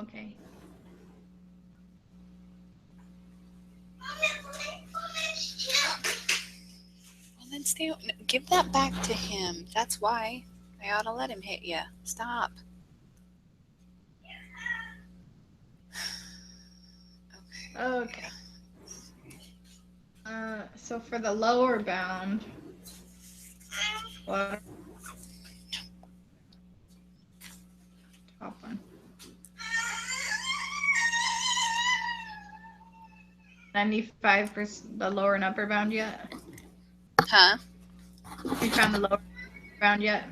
okay. Well, then stay. Give that back to him. That's why. I ought to let him hit you. Stop. Okay. Okay. So for the lower bound, what top one? 95% the lower and upper bound yet? Huh? You found the lower bound yet?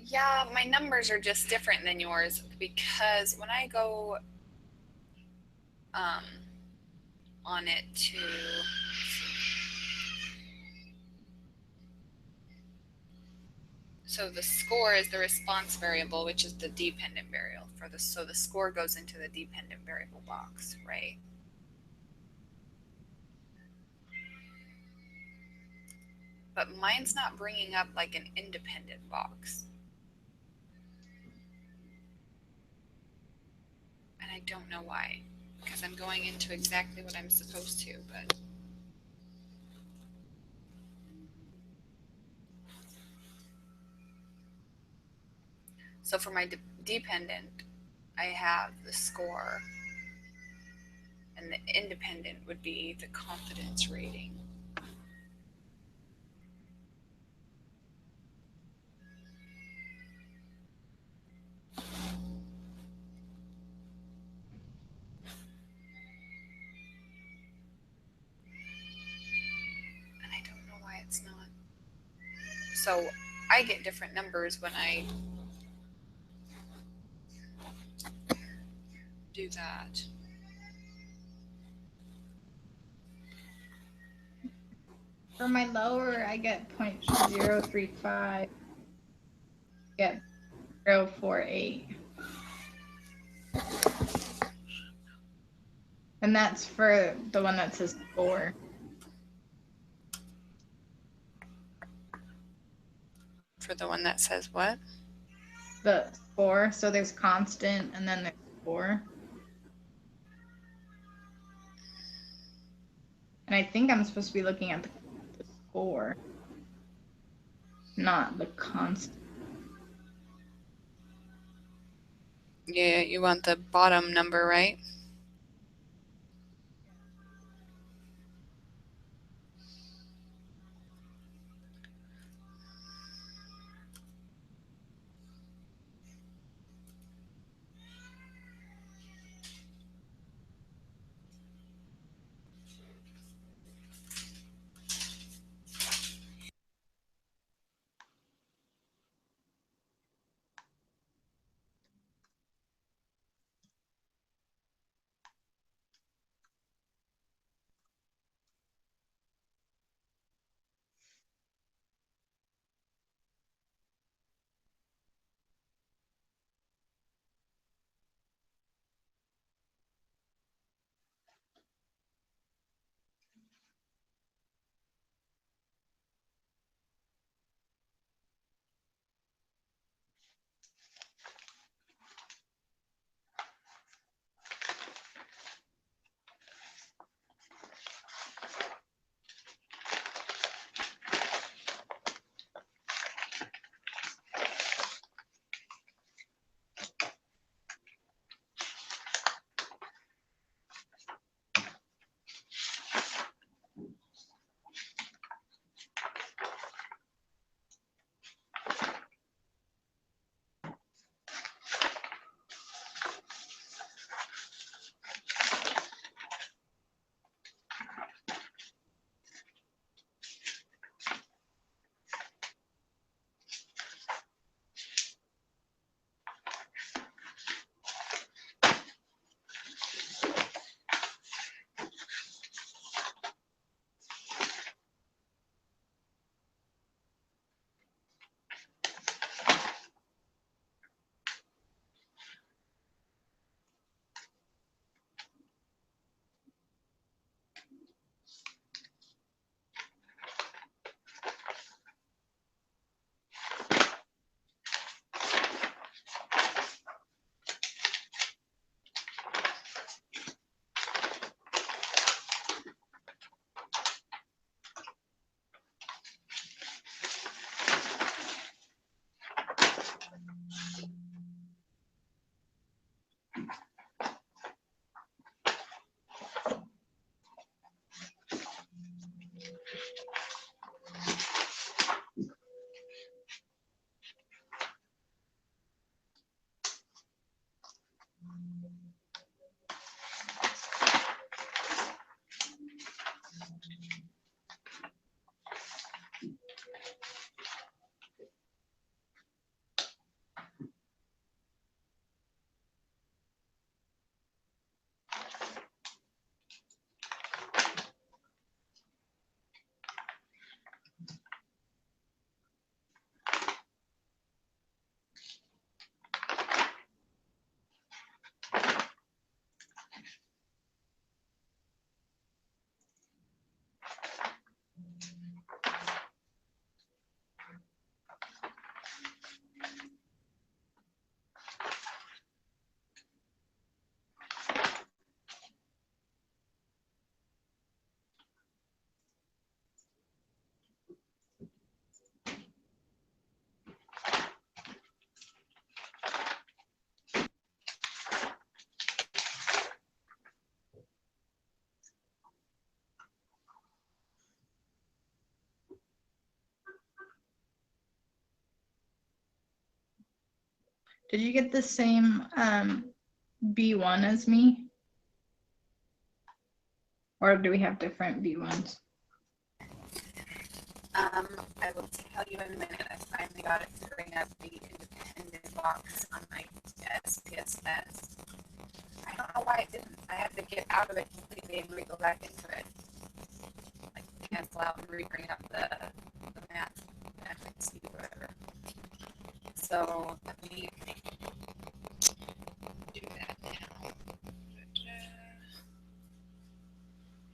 Yeah, my numbers are just different than yours because when I go um, on it to so the score is the response variable, which is the dependent variable for the so the score goes into the dependent variable box, right? But mine's not bringing up like an independent box. And I don't know why, because I'm going into exactly what I'm supposed to, but so for my dependent, I have the score, and the independent would be the confidence rating. And I don't know why it's not. So I get different numbers when I do that. For my lower, I get 0.035. Get 0.048. And that's for the one that says score. For the one that says what? The score. So there's constant and then there's score. And I think I'm supposed to be looking at the score, not the constant. Yeah, you want the bottom number, right? Did you get the same B1 as me? Or do we have different B1s? I will tell you in a minute. I finally got it to bring up the independent box on my SPSS. I don't know why it didn't. I had to get out of it completely and re-go back into it. Like cancel out and re-bring up the math FXC or whatever. So let me do that now.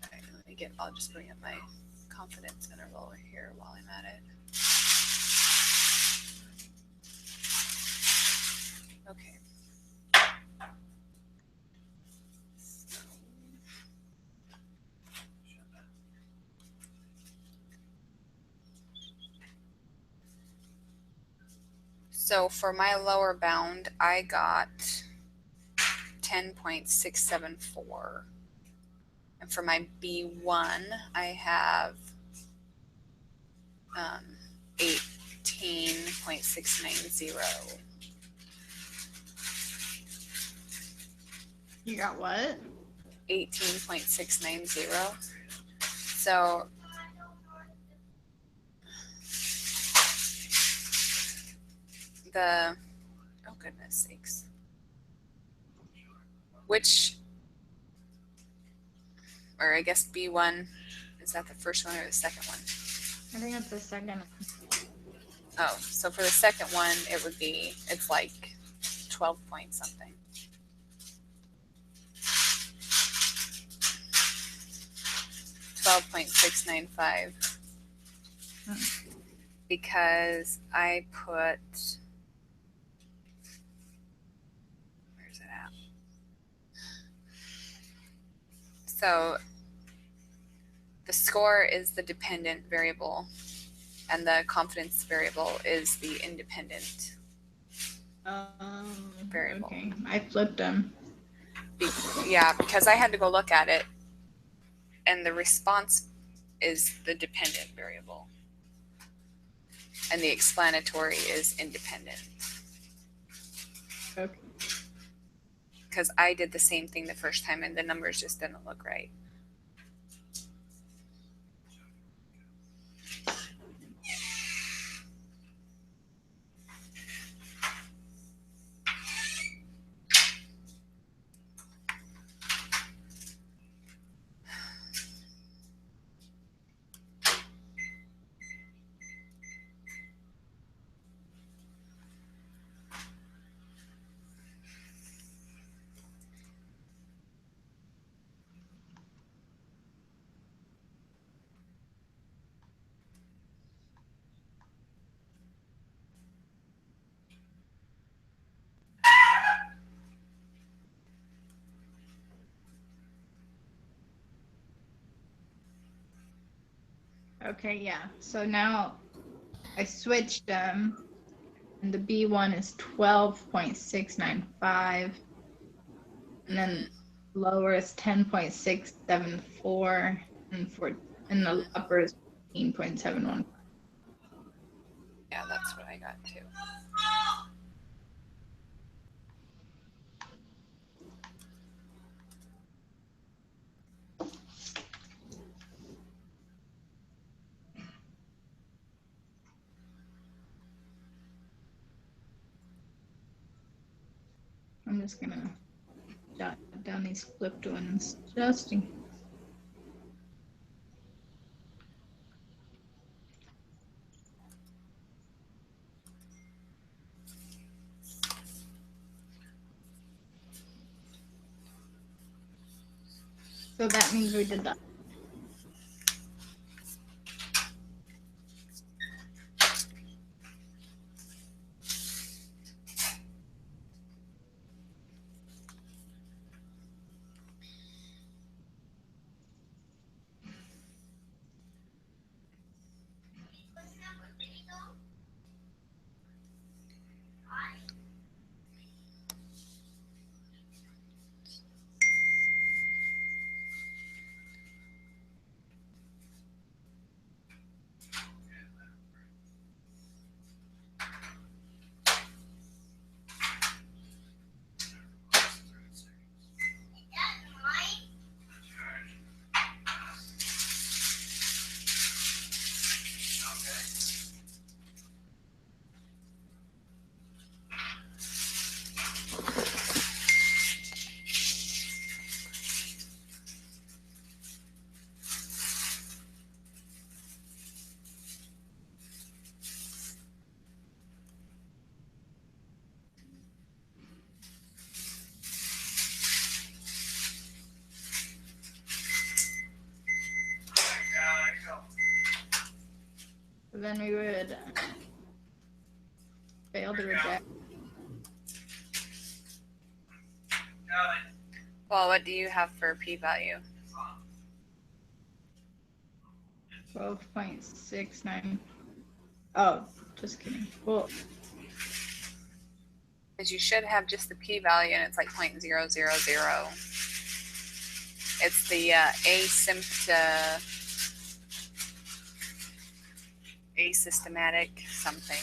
Alright, let me get, I'll just bring up my confidence interval here while I'm at it. Okay. So for my lower bound, I got 10.674. And for my B1, I have 18.690. You got what? 18.690. So the, oh goodness sakes. Which, or I guess B1, is that the first one or the second one? I think it's the second one. Oh, so for the second one, it would be, it's like 12 point something. $12.695 because I put, where's it at? So the score is the dependent variable and the confidence variable is the independent variable. Okay, I flipped them. Yeah, because I had to go look at it and the response is the dependent variable and the explanatory is independent. Okay. Because I did the same thing the first time and the numbers just didn't look right. Okay, yeah. So now I switched them, and the B1 is 12.695, and then lower is 10.674, and the upper is 15.715. Yeah, that's what I got too. I'm just gonna jot down these flipped ones just in case. So that means we did that. then we would fail to reject. Well, what do you have for p-value? 12.69. Oh, just kidding. Well, Because you should have just the p-value, and it's like 0.000. It's the asystematic something.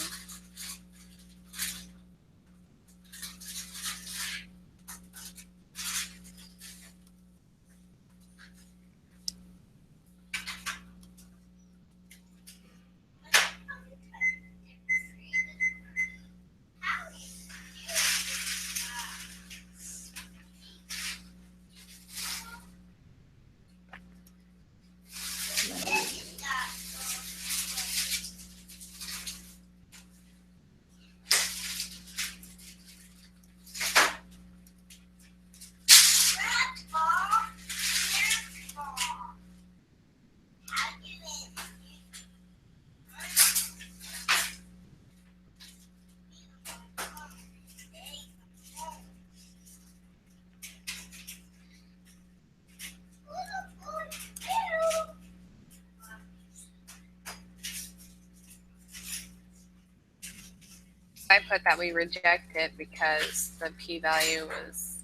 I put that we reject it because the p-value was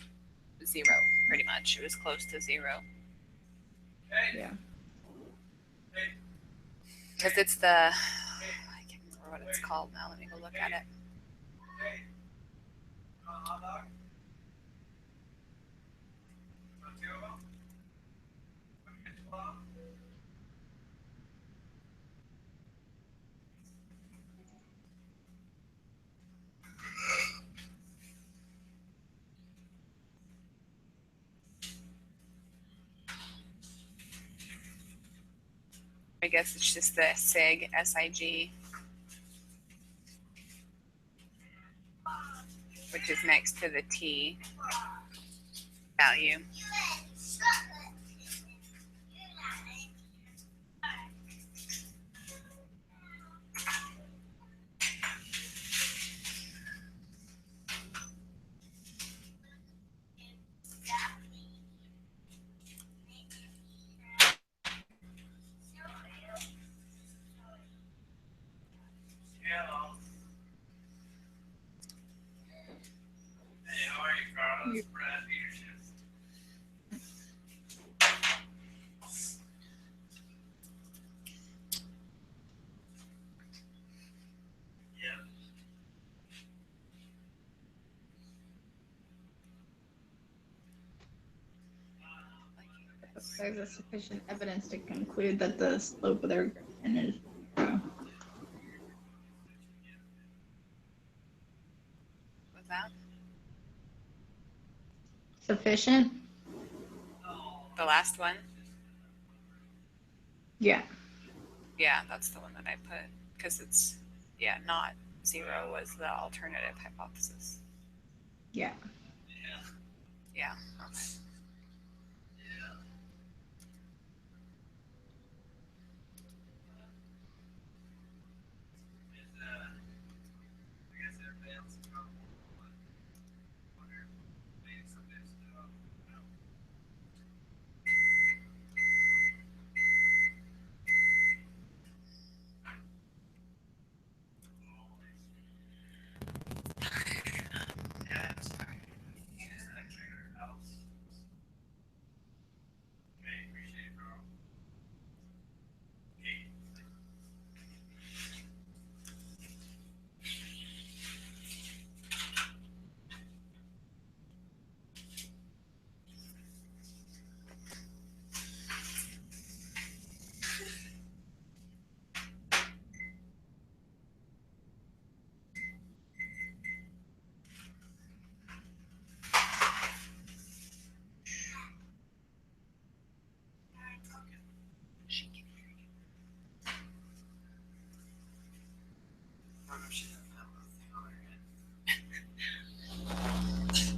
0, pretty much. It was close to 0. yeah. Because it's the, I can't remember what it's called now. Let me go look at it. I guess it's just the SIG, S-I-G, which is next to the T value. There's sufficient evidence to conclude that the slope of the regression is 0. What's that? Sufficient? The last one? Yeah. Yeah, that's the one that I put. Because it's, yeah, not 0 was the alternative hypothesis. Yeah. Yeah, okay.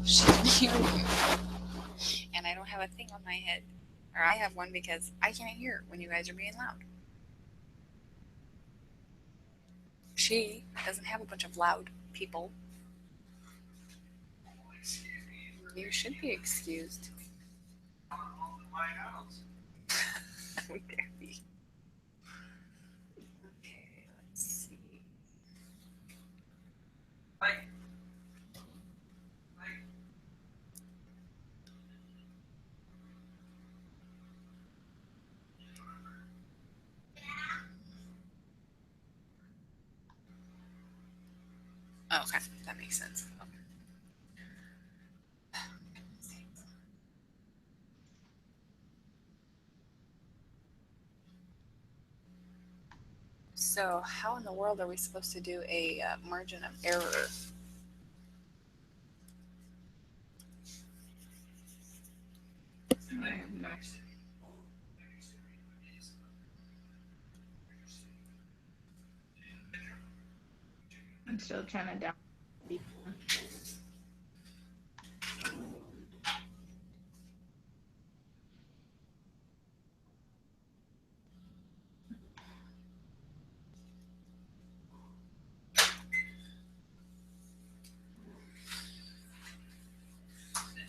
She can hear you. And I don't have a thing on my head. Or I have one because I can't hear when you guys are being loud. She doesn't have a bunch of loud people. You should be excused. How dare be. Okay, let's see. Okay, that makes sense. Okay. So how in the world are we supposed to do a margin of error? I have no. I'm still trying to down. Did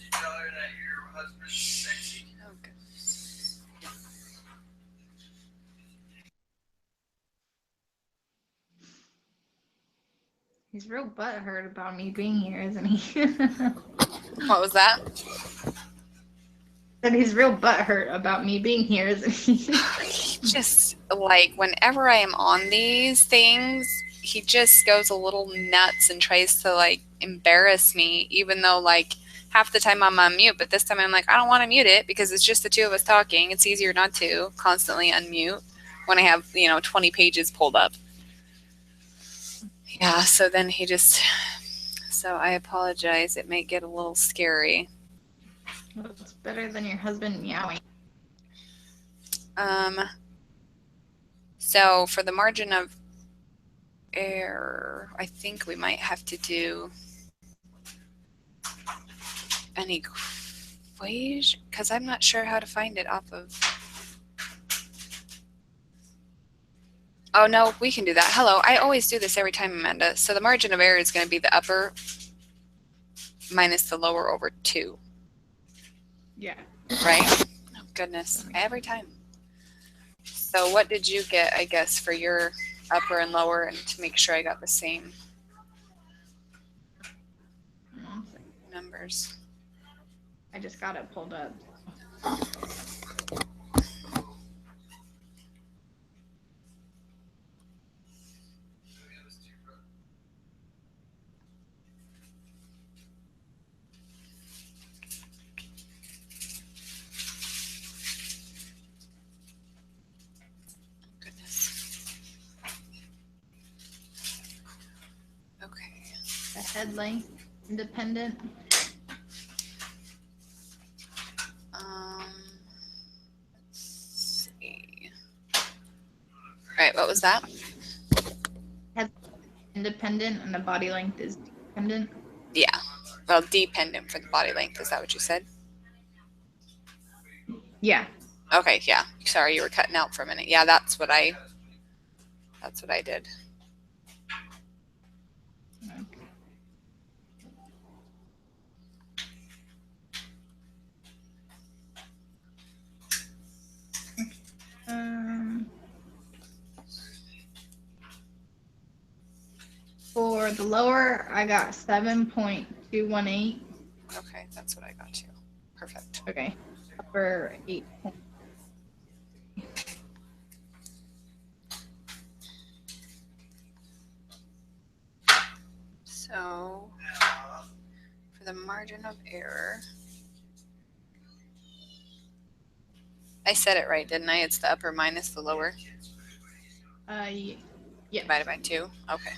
you tell her that your husband's sexy? Oh, goodness. He's real butthurt about me being here, isn't he? What was that? And he's real butthurt about me being here, isn't he? Just like whenever I am on these things, he just goes a little nuts and tries to like embarrass me, even though like half the time I'm on mute, but this time I'm like, I don't want to mute it because it's just the two of us talking. It's easier not to constantly unmute when I have, 20 pages pulled up. Yeah, so then so I apologize. It may get a little scary. Well, it's better than your husband meowing. So for the margin of error, I think we might have to do an equation because I'm not sure how to find it off of. Oh no, we can do that. Hello, I always do this every time, Amanda. So the margin of error is going to be the upper minus the lower over 2. Yeah. Right? Oh goodness, every time. So what did you get, I guess, for your upper and lower, and to make sure I got the same numbers? I just got it pulled up. Goodness. Okay. The head length, independent. Let's see. All right, what was that? Head independent and the body length is dependent. Yeah. Well, dependent for the body length. Is that what you said? Yeah. Okay, yeah. Sorry, you were cutting out for a minute. Yeah, that's what I did. For the lower, I got 7.218. Okay, that's what I got too. Perfect. Okay. Upper 8. So for the margin of error, I said it right, didn't I? It's the upper minus the lower. Yeah. Divided by 2. Okay.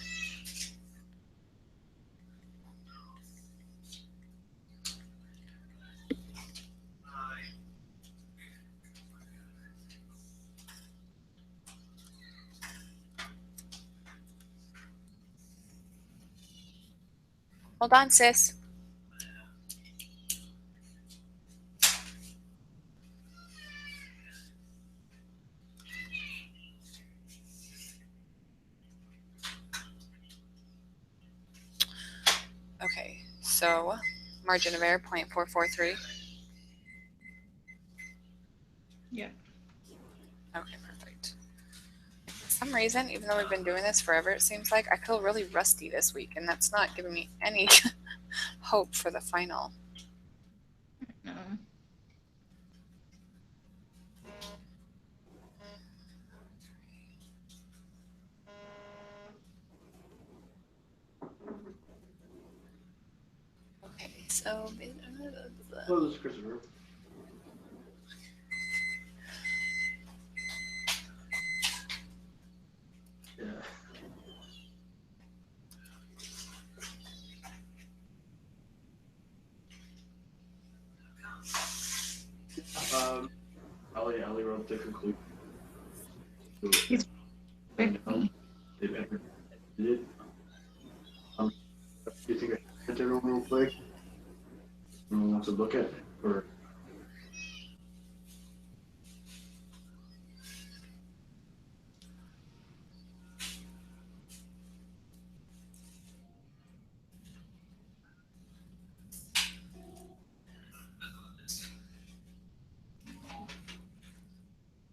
Hold on, sis. So margin of error 0.443. Yeah. Okay, perfect. For some reason, even though we've been doing this forever, it seems like I feel really rusty this week, and that's not giving me any hope for the final. No. Okay, so Hello, this is Christopher. Yeah. Ali wrote the conclusion. He's And, with me. they've entered it. Do you think I should everyone real quick? Anyone wants to look at it? Or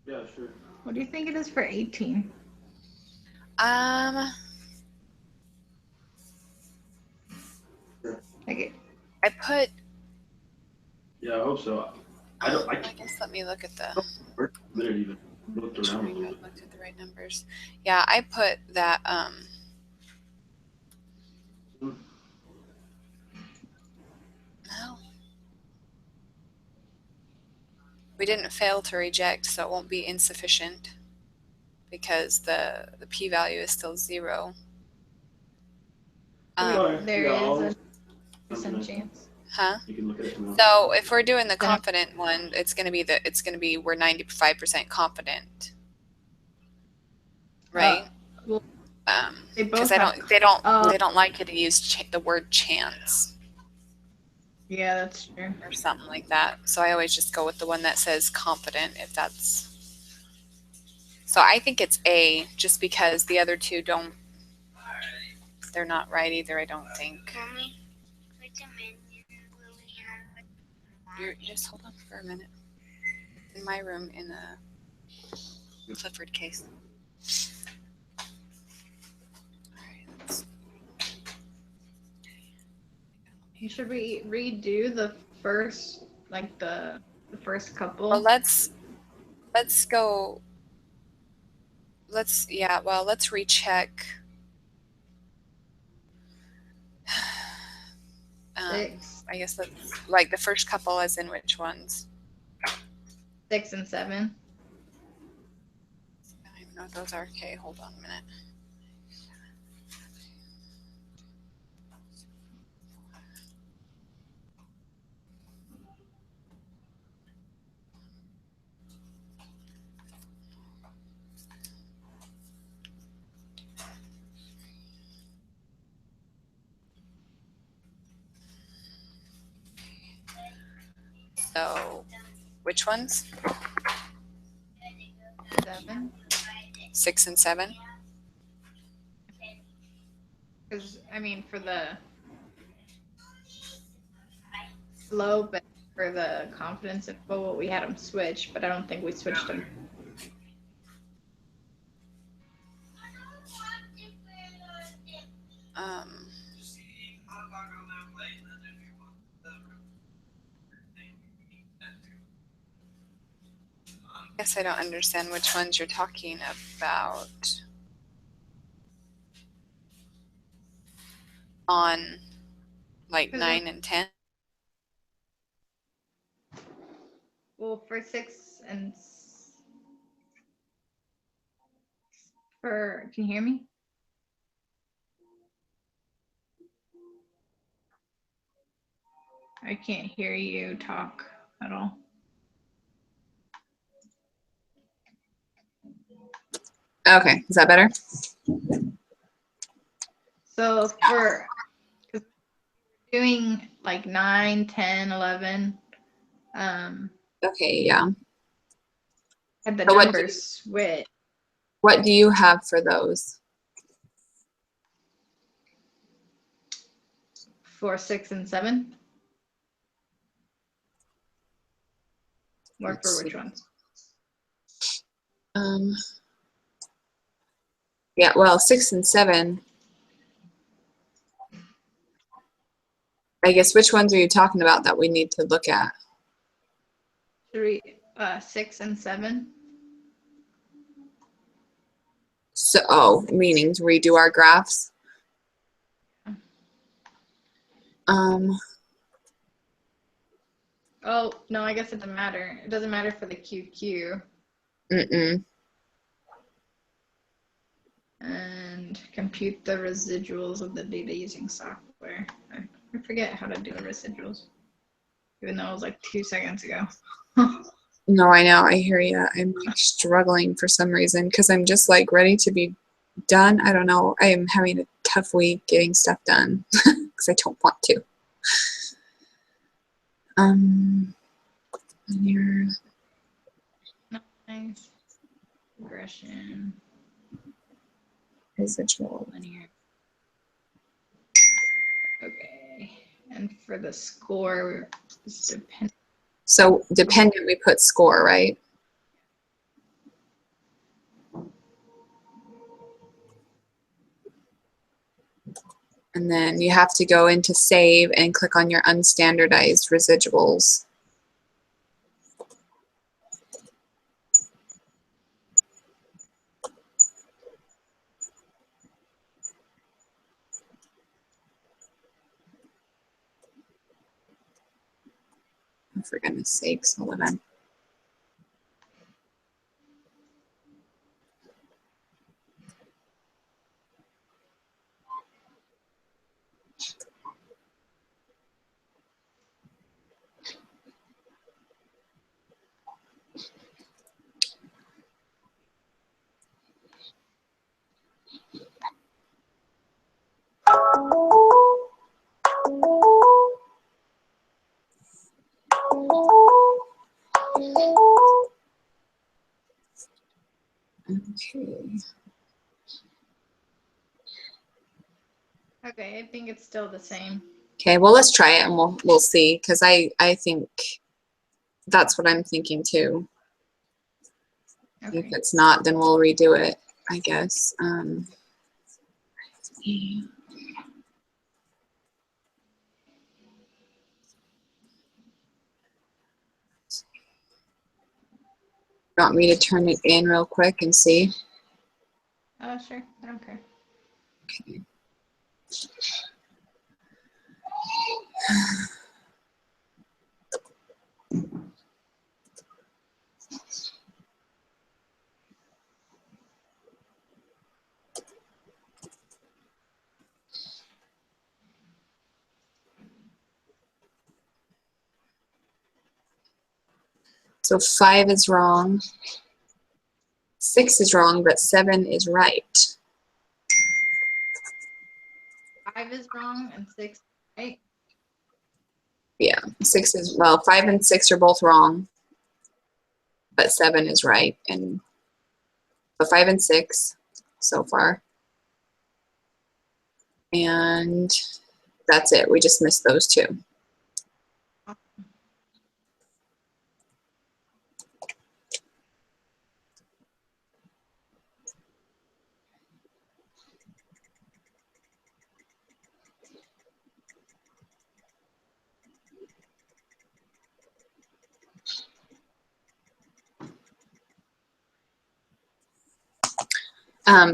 yeah, sure. What do you think it is for 18? Like, I put. Yeah, I hope so. I guess let me look at the. didn't even looked around a little bit. Looked at the right numbers. Yeah, I put that. No. We didn't fail to reject, so it won't be insufficient because the p-value is still 0. there Yeah, is a percent chance. Huh? You can look at it tomorrow. So if we're doing the confident one, it's gonna be we're 95% confident, right? Well, they both Because have- they don't like you to use the word chance Yeah, that's true. or something like that. So I always just go with the one that says confident if that's. So I think it's A, just because the other two don't. They're not right either. I don't think. Mommy, wait a minute. You're, just hold on for a minute. In my room, in a Clifford case. You should redo the first, like the first couple. Well, let's go. Let's recheck. 6, I guess that's like the first couple, as in which ones? 6 and 7. I don't even know what those are. Okay, hold on a minute. So, which ones? 7. 6 and 7? Because I mean, for the slope and for the confidence info, we had them switch, but I don't think we switched them. I guess I don't understand which ones you're talking about. On like 9 and 10? Well, for 6 and for, can you hear me? I can't hear you talk at all. Okay, is that better? So for doing like 9, 10, 11, Okay, yeah. had the So what numbers switch. What do you have for those? for 6 and 7? Or Let's for see. which ones? Yeah, well, 6 and 7. I guess which ones are you talking about that we need to look at? 6 and 7. So, meaning to redo our graphs. Oh, no, I guess it doesn't matter. It doesn't matter for the QQ. And compute the residuals of the data using software. I forget how to do residuals, even though it was like 2 seconds ago. No, I know. I hear you. I'm like struggling for some reason because I'm just like ready to be done. I don't know. I am having a tough week getting stuff done because I don't want to. Linear. Nice. Regression. Residual. Linear. Okay. And for the score, it's dependent. So dependent, we put score, right? And then you have to go into save and click on your unstandardized residuals. For goodness sakes, hold on. Okay. Okay, I think it's still the same. Okay, well, let's try it and we'll see, because I think that's what I'm thinking too. Okay. If it's not, then we'll redo it, I guess. Yeah. You want me to turn it in real quick and see? Oh, sure. I don't care. Okay. So 5 is wrong. 6 is wrong, but 7 is right. 5 is wrong and 6 right. Yeah, 6 is, well, 5 and 6 are both wrong, but 7 is right. And so 5 and 6 so far. And that's it. We just missed those two.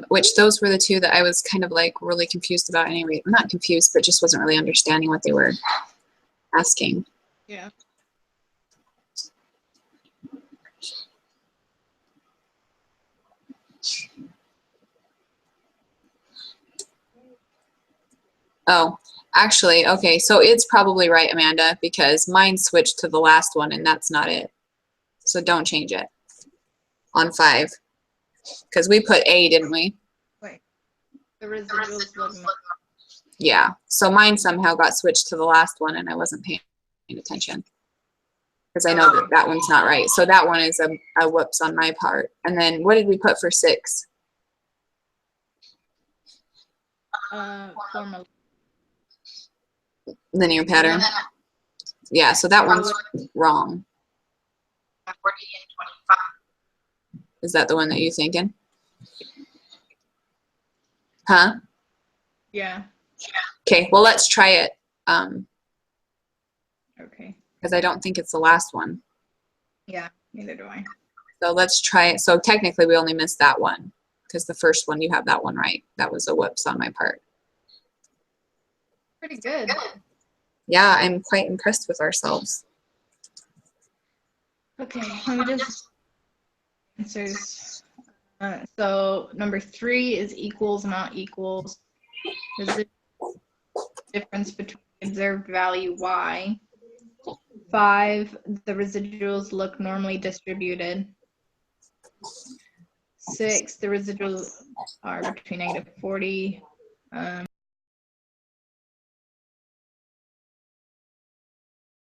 Which those were the two that I was kind of like really confused about anyway. Not confused, but just wasn't really understanding what they were asking. Yeah. Oh, actually, okay, so it's probably right, Amanda, because mine switched to the last one and that's not it. So don't change it on 5. Because we put A, didn't we? Wait. The residuals look normal. Yeah, so mine somehow got switched to the last one and I wasn't paying attention. Because I know that that one's not right. So that one is a whoops on my part. And then what did we put for 6? Formula. Linear pattern. Yeah, so that one's wrong. 40 and 25. Is that the one that you're thinking? Huh? Yeah. Okay, well, let's try it. Okay. Because I don't think it's the last one. Yeah, neither do I. So let's try it. So technically we only missed that one because the first one, you have that one right. That was a whoops on my part. Pretty good. Yeah, I'm quite impressed with ourselves. Okay, let me just answers. So number 3 is equals, not equals. There's a difference between observed value y. 5, the residuals look normally distributed. 6, the residuals are between -40.